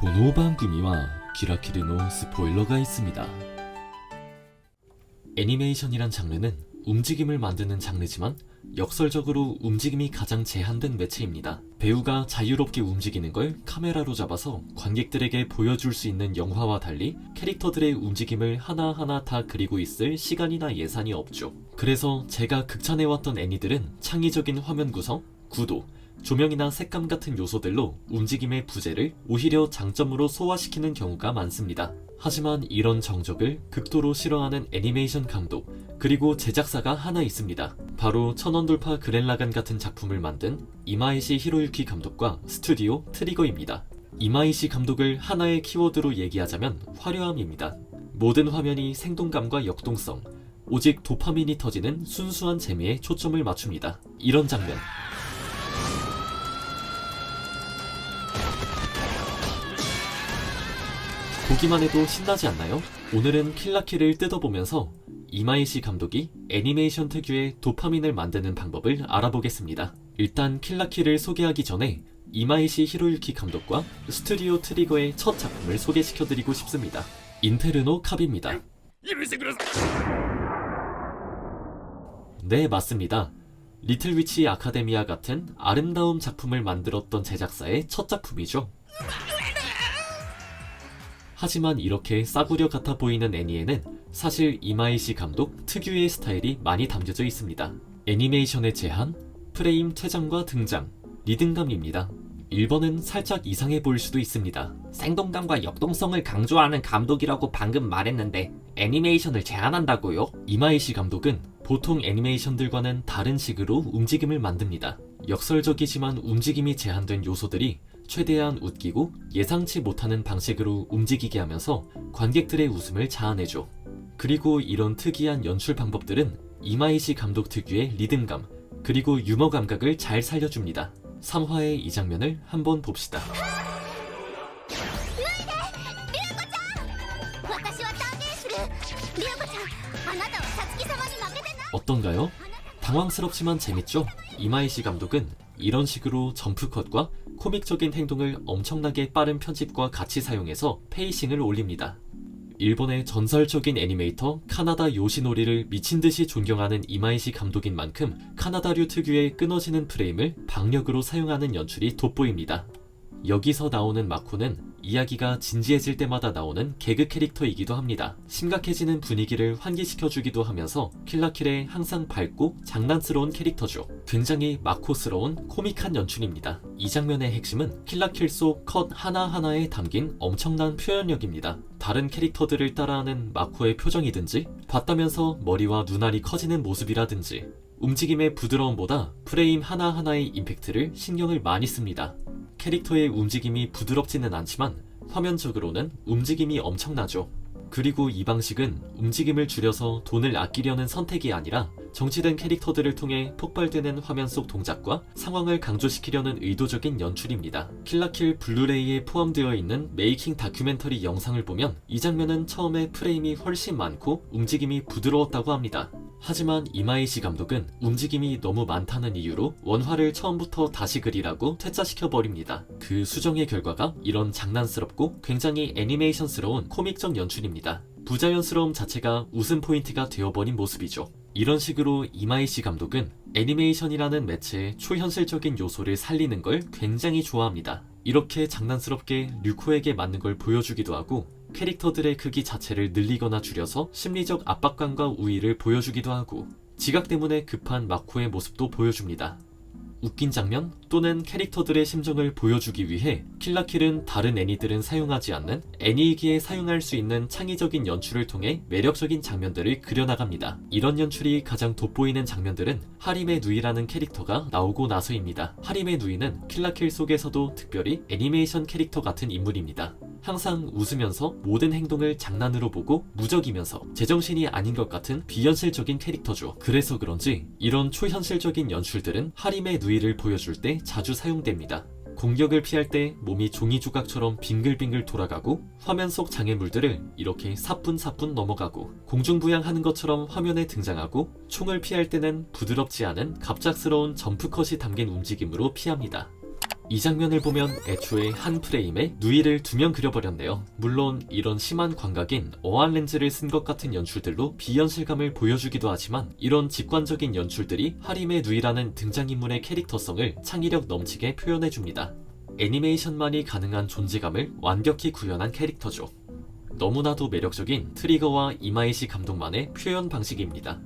この番組はキラキルの스포일러가 있습니다. 애니메이션이란 장르는 움직임을 만드는 장르지만 역설적으로 움직임이 가장 제한된 매체입니다. 배우가 자유롭게 움직이는 걸 카메라로 잡아서 관객들에게 보여줄 수 있는 영화와 달리 캐릭터들의 움직임을 하나하나 다 그리고 있을 시간이나 예산이 없죠. 그래서 제가 극찬해왔던 애니들은 창의적인 화면 구성, 구도, 조명이나 색감 같은 요소들로 움직임의 부재를 오히려 장점으로 소화시키는 경우가 많습니다. 하지만 이런 정적을 극도로 싫어하는 애니메이션 감독 그리고 제작사가 하나 있습니다. 바로 천원돌파 그랜라간 같은 작품을 만든 이마이시 히로유키 감독과 스튜디오 트리거입니다. 이마이시 감독을 하나의 키워드로 얘기하자면 화려함입니다. 모든 화면이 생동감과 역동성, 오직 도파민이 터지는 순수한 재미에 초점을 맞춥니다. 이런 장면, 보기만 해도 신나지 않나요? 오늘은 킬라킬을 뜯어보면서 이마이시 감독이 애니메이션 특유의 도파민을 만드는 방법을 알아보겠습니다. 일단 킬라킬을 소개하기 전에 이마이시 히로유키 감독과 스튜디오 트리거의 첫 작품을 소개시켜드리고 싶습니다. 인페르노 캅입니다. 네, 맞습니다. 리틀 위치 아카데미아 같은 아름다운 작품을 만들었던 제작사의 첫 작품이죠. 하지만 이렇게 싸구려 같아 보이는 애니에는 사실 이마이시 감독 특유의 스타일이 많이 담겨져 있습니다. 애니메이션의 제한, 프레임 퇴장과 등장, 리듬감입니다. 1번은 살짝 이상해 보일 수도 있습니다. 생동감과 역동성을 강조하는 감독이라고 방금 말했는데 애니메이션을 제한한다고요? 이마이시 감독은 보통 애니메이션들과는 다른 식으로 움직임을 만듭니다. 역설적이지만 움직임이 제한된 요소들이 최대한 웃기고 예상치 못하는 방식으로 움직이게 하면서 관객들의 웃음을 자아내죠. 그리고 이런 특이한 연출 방법들은 이마이시 감독 특유의 리듬감 그리고 유머 감각을 잘 살려줍니다. 3화의 이 장면을 한번 봅시다. 어떤가요? 당황스럽지만 재밌죠? 이마이시 감독은 이런 식으로 점프컷과 코믹적인 행동을 엄청나게 빠른 편집과 같이 사용해서 페이싱을 올립니다. 일본의 전설적인 애니메이터 카나다 요시노리를 미친듯이 존경하는 이마이시 감독인 만큼 카나다류 특유의 끊어지는 프레임을 박력으로 사용하는 연출이 돋보입니다. 여기서 나오는 마코는 이야기가 진지해질 때마다 나오는 개그 캐릭터이기도 합니다. 심각해지는 분위기를 환기시켜주기도 하면서 킬라킬의 항상 밝고 장난스러운 캐릭터죠. 굉장히 마코스러운 코믹한 연출입니다. 이 장면의 핵심은 킬라킬 속 컷 하나하나에 담긴 엄청난 표현력입니다. 다른 캐릭터들을 따라하는 마코의 표정이든지 봤다면서 머리와 눈알이 커지는 모습이라든지 움직임의 부드러움보다 프레임 하나하나의 임팩트를 신경을 많이 씁니다. 캐릭터의 움직임이 부드럽지는 않지만 화면적으로는 움직임이 엄청나죠. 그리고 이 방식은 움직임을 줄여서 돈을 아끼려는 선택이 아니라 정치된 캐릭터들을 통해 폭발되는 화면 속 동작과 상황을 강조시키려는 의도적인 연출입니다. 킬라킬 블루레이에 포함되어 있는 메이킹 다큐멘터리 영상을 보면 이 장면은 처음에 프레임이 훨씬 많고 움직임이 부드러웠다고 합니다. 하지만 이마이시 감독은 움직임이 너무 많다는 이유로 원화를 처음부터 다시 그리라고 퇴짜시켜버립니다. 그 수정의 결과가 이런 장난스럽고 굉장히 애니메이션스러운 코믹적 연출입니다. 부자연스러움 자체가 웃음 포인트가 되어버린 모습이죠. 이런 식으로 이마이시 감독은 애니메이션이라는 매체의 초현실적인 요소를 살리는 걸 굉장히 좋아합니다. 이렇게 장난스럽게 류코에게 맞는 걸 보여주기도 하고 캐릭터들의 크기 자체를 늘리거나 줄여서 심리적 압박감과 우위를 보여주기도 하고 지각 때문에 급한 마코의 모습도 보여줍니다. 웃긴 장면 또는 캐릭터들의 심정을 보여주기 위해 킬라킬은 다른 애니들은 사용하지 않는 애니이기에 사용할 수 있는 창의적인 연출을 통해 매력적인 장면들을 그려나갑니다. 이런 연출이 가장 돋보이는 장면들은 하림의 누이라는 캐릭터가 나오고 나서입니다. 하림의 누이는 킬라킬 속에서도 특별히 애니메이션 캐릭터 같은 인물입니다. 항상 웃으면서 모든 행동을 장난으로 보고 무적이면서 제정신이 아닌 것 같은 비현실적인 캐릭터죠. 그래서 그런지 이런 초현실적인 연출들은 하림의 누이를 보여줄 때 자주 사용됩니다. 공격을 피할 때 몸이 종이 조각처럼 빙글빙글 돌아가고 화면 속 장애물들을 이렇게 사뿐사뿐 넘어가고 공중부양하는 것처럼 화면에 등장하고 총을 피할 때는 부드럽지 않은 갑작스러운 점프컷이 담긴 움직임으로 피합니다. 이 장면을 보면 애초에 한 프레임에 누이를 2명 그려버렸네요. 물론 이런 심한 광각인 어안 렌즈를 쓴 것 같은 연출들로 비현실감을 보여주기도 하지만 이런 직관적인 연출들이 하림의 누이라는 등장인물의 캐릭터성을 창의력 넘치게 표현해줍니다. 애니메이션만이 가능한 존재감을 완벽히 구현한 캐릭터죠. 너무나도 매력적인 트리거와 이마이시 감독만의 표현 방식입니다.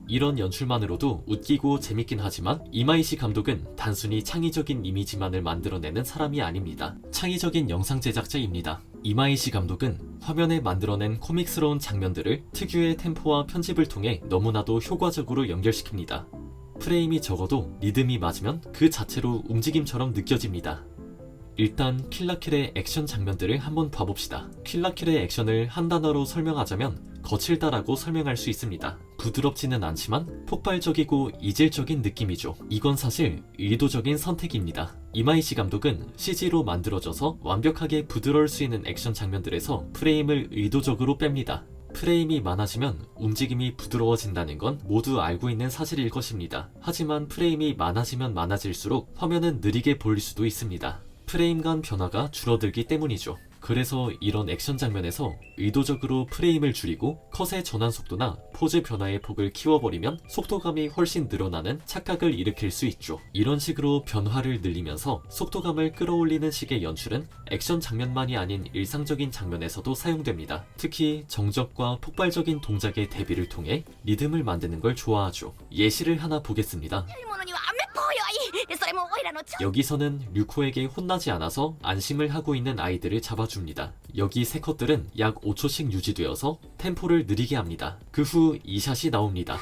이런 연출만으로도 웃기고 재밌긴 하지만 이마이시 감독은 단순히 창의적인 이미지만을 만들어내는 사람이 아닙니다. 창의적인 영상 제작자입니다. 이마이시 감독은 화면에 만들어낸 코믹스러운 장면들을 특유의 템포와 편집을 통해 너무나도 효과적으로 연결시킵니다. 프레임이 적어도 리듬이 맞으면 그 자체로 움직임처럼 느껴집니다. 일단 킬라킬의 액션 장면들을 한번 봐봅시다. 킬라킬의 액션을 한 단어로 설명하자면 거칠다라고 설명할 수 있습니다. 부드럽지는 않지만 폭발적이고 이질적인 느낌이죠. 이건 사실 의도적인 선택입니다. 이마이시 감독은 CG로 만들어져서 완벽하게 부드러울 수 있는 액션 장면들에서 프레임을 의도적으로 뺍니다. 프레임이 많아지면 움직임이 부드러워진다는 건 모두 알고 있는 사실일 것입니다. 하지만 프레임이 많아지면 많아질수록 화면은 느리게 보일 수도 있습니다. 프레임 간 변화가 줄어들기 때문이죠. 그래서 이런 액션 장면에서 의도적으로 프레임을 줄이고 컷의 전환 속도나 포즈 변화의 폭을 키워버리면 속도감이 훨씬 늘어나는 착각을 일으킬 수 있죠. 이런 식으로 변화를 늘리면서 속도감을 끌어올리는 식의 연출은 액션 장면만이 아닌 일상적인 장면에서도 사용됩니다. 특히 정적과 폭발적인 동작의 대비를 통해 리듬을 만드는 걸 좋아하죠. 예시를 하나 보겠습니다. 여기서는 류코에게 혼나지 않아서 안심을 하고 있는 아이들을 잡아줍니다. 여기 세 컷들은 약 5초씩 유지되어서 템포를 느리게 합니다. 그 후 2샷이 나옵니다.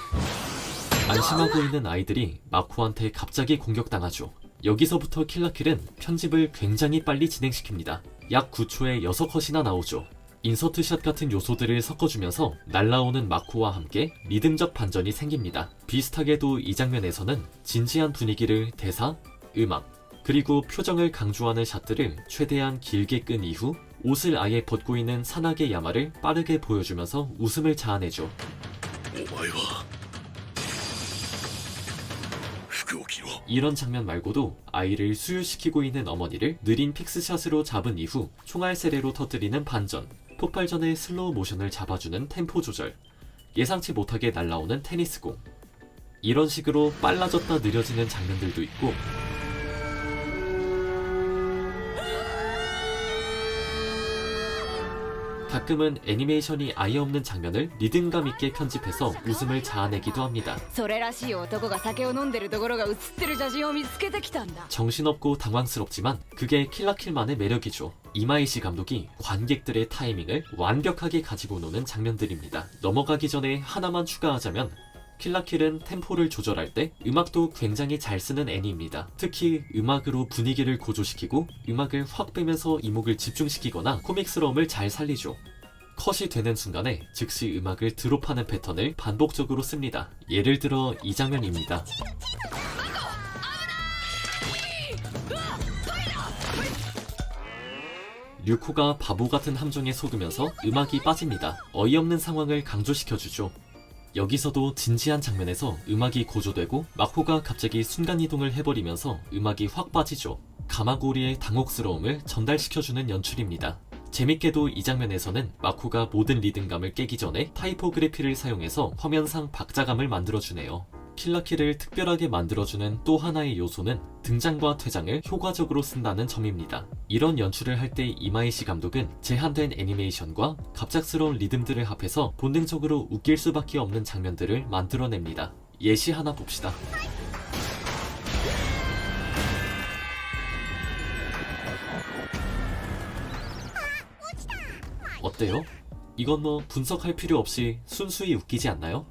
안심하고 있는 아이들이 마코한테 갑자기 공격당하죠. 여기서부터 킬라킬은 편집을 굉장히 빨리 진행시킵니다. 약 9초에 6컷이나 나오죠. 인서트샷 같은 요소들을 섞어주면서 날라오는 마코와 함께 리듬적 반전이 생깁니다. 비슷하게도 이 장면에서는 진지한 분위기를 대사, 음악, 그리고 표정을 강조하는 샷들을 최대한 길게 끈 이후 옷을 아예 벗고 있는 사나게 야마를 빠르게 보여주면서 웃음을 자아내죠. 이런 장면 말고도 아이를 수유시키고 있는 어머니를 느린 픽스샷으로 잡은 이후 총알 세례로 터뜨리는 반전, 폭발 전에 슬로우 모션을 잡아주는 템포 조절, 예상치 못하게 날라오는 테니스공, 이런 식으로 빨라졌다 느려지는 장면들도 있고 가끔은 애니메이션이 아예 없는 장면을 리듬감 있게 편집해서 웃음을 자아내기도 합니다. それらしい男が酒を飲んでるところが写ってる写真を見つけてきたんだ 정신없고 당황스럽지만 그게 킬라킬만의 매력이죠. 이마이시 감독이 관객들의 타이밍을 완벽하게 가지고 노는 장면들입니다. 넘어가기 전에 하나만 추가하자면 킬라킬은 템포를 조절할 때 음악도 굉장히 잘 쓰는 애니입니다. 특히 음악으로 분위기를 고조시키고 음악을 확 빼면서 이목을 집중시키거나 코믹스러움을 잘 살리죠. 컷이 되는 순간에 즉시 음악을 드롭하는 패턴을 반복적으로 씁니다. 예를 들어 이 장면입니다. 류코가 바보 같은 함정에 속으면서 음악이 빠집니다. 어이없는 상황을 강조시켜주죠. 여기서도 진지한 장면에서 음악이 고조되고 마코가 갑자기 순간이동을 해버리면서 음악이 확 빠지죠. 가마고리의 당혹스러움을 전달시켜주는 연출입니다. 재밌게도 이 장면에서는 마코가 모든 리듬감을 깨기 전에 타이포그래피를 사용해서 화면상 박자감을 만들어주네요. 킬라킬을 특별하게 만들어주는 또 하나의 요소는 등장과 퇴장을 효과적으로 쓴다는 점입니다. 이런 연출을 할 때 이마이시 감독은 제한된 애니메이션과 갑작스러운 리듬들을 합해서 본능적으로 웃길 수밖에 없는 장면들을 만들어냅니다. 예시 하나 봅시다. 어때요? 이건 뭐 분석할 필요 없이 순수히 웃기지 않나요?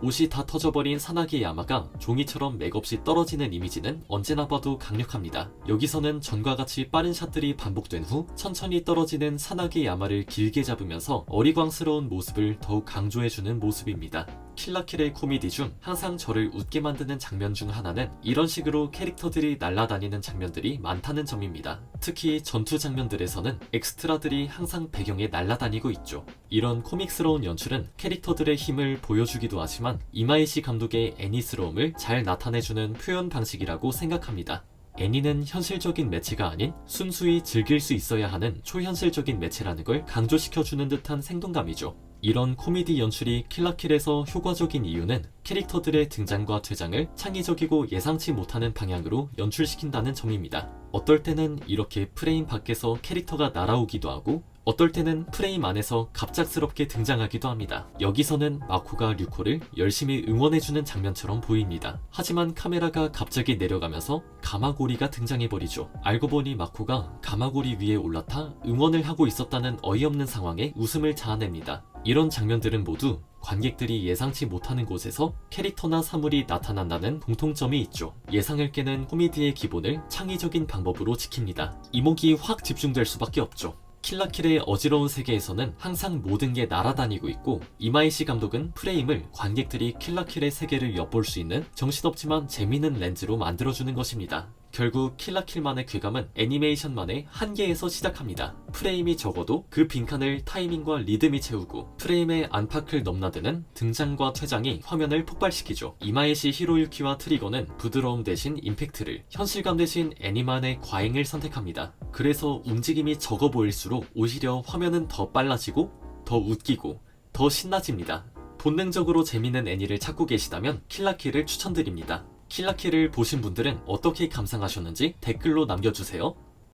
옷이 다 터져버린 사나기 야마가 종이처럼 맥없이 떨어지는 이미지는 언제나 봐도 강력합니다. 여기서는 전과 같이 빠른 샷들이 반복된 후 천천히 떨어지는 사나기 야마를 길게 잡으면서 어리광스러운 모습을 더욱 강조해주는 모습입니다. 킬라킬의 코미디 중 항상 저를 웃게 만드는 장면 중 하나는 이런 식으로 캐릭터들이 날아다니는 장면들이 많다는 점입니다. 특히 전투 장면들에서는 엑스트라들이 항상 배경에 날아다니고 있죠. 이런 코믹스러운 연출은 캐릭터들의 힘을 보여주기도 하지만 이마이시 감독의 애니스러움을 잘 나타내주는 표현 방식이라고 생각합니다. 애니는 현실적인 매체가 아닌 순수히 즐길 수 있어야 하는 초현실적인 매체라는 걸 강조시켜주는 듯한 생동감이죠. 이런 코미디 연출이 킬라킬에서 효과적인 이유는 캐릭터들의 등장과 퇴장을 창의적이고 예상치 못하는 방향으로 연출시킨다는 점입니다. 어떨 때는 이렇게 프레임 밖에서 캐릭터가 날아오기도 하고 어떨 때는 프레임 안에서 갑작스럽게 등장하기도 합니다. 여기서는 마코가 류코를 열심히 응원해주는 장면처럼 보입니다. 하지만 카메라가 갑자기 내려가면서 가마고리가 등장해버리죠. 알고 보니 마코가 가마고리 위에 올라타 응원을 하고 있었다는 어이없는 상황에 웃음을 자아냅니다. 이런 장면들은 모두 관객들이 예상치 못하는 곳에서 캐릭터나 사물이 나타난다는 공통점이 있죠. 예상을 깨는 코미디의 기본을 창의적인 방법으로 지킵니다. 이목이 확 집중될 수밖에 없죠. 킬라킬의 어지러운 세계에서는 항상 모든 게 날아다니고 있고 이마이시 감독은 프레임을 관객들이 킬라킬의 세계를 엿볼 수 있는 정신없지만 재미있는 렌즈로 만들어주는 것입니다. 결국 킬라킬만의 쾌감은 애니메이션만의 한계에서 시작합니다. 프레임이 적어도 그 빈칸을 타이밍과 리듬이 채우고 프레임의 안팎을 넘나드는 등장과 퇴장이 화면을 폭발시키죠. 이마이시 히로유키와 트리거는 부드러움 대신 임팩트를, 현실감 대신 애니만의 과잉을 선택합니다. 그래서 움직임이 적어 보일수록 오히려 화면은 더 빨라지고 더 웃기고 더 신나집니다. 본능적으로 재밌는 애니를 찾고 계시다면 킬라킬을 추천드립니다. 킬라킬을 보신 분들은 어떻게 감상하셨는지 댓글로 남겨주세요.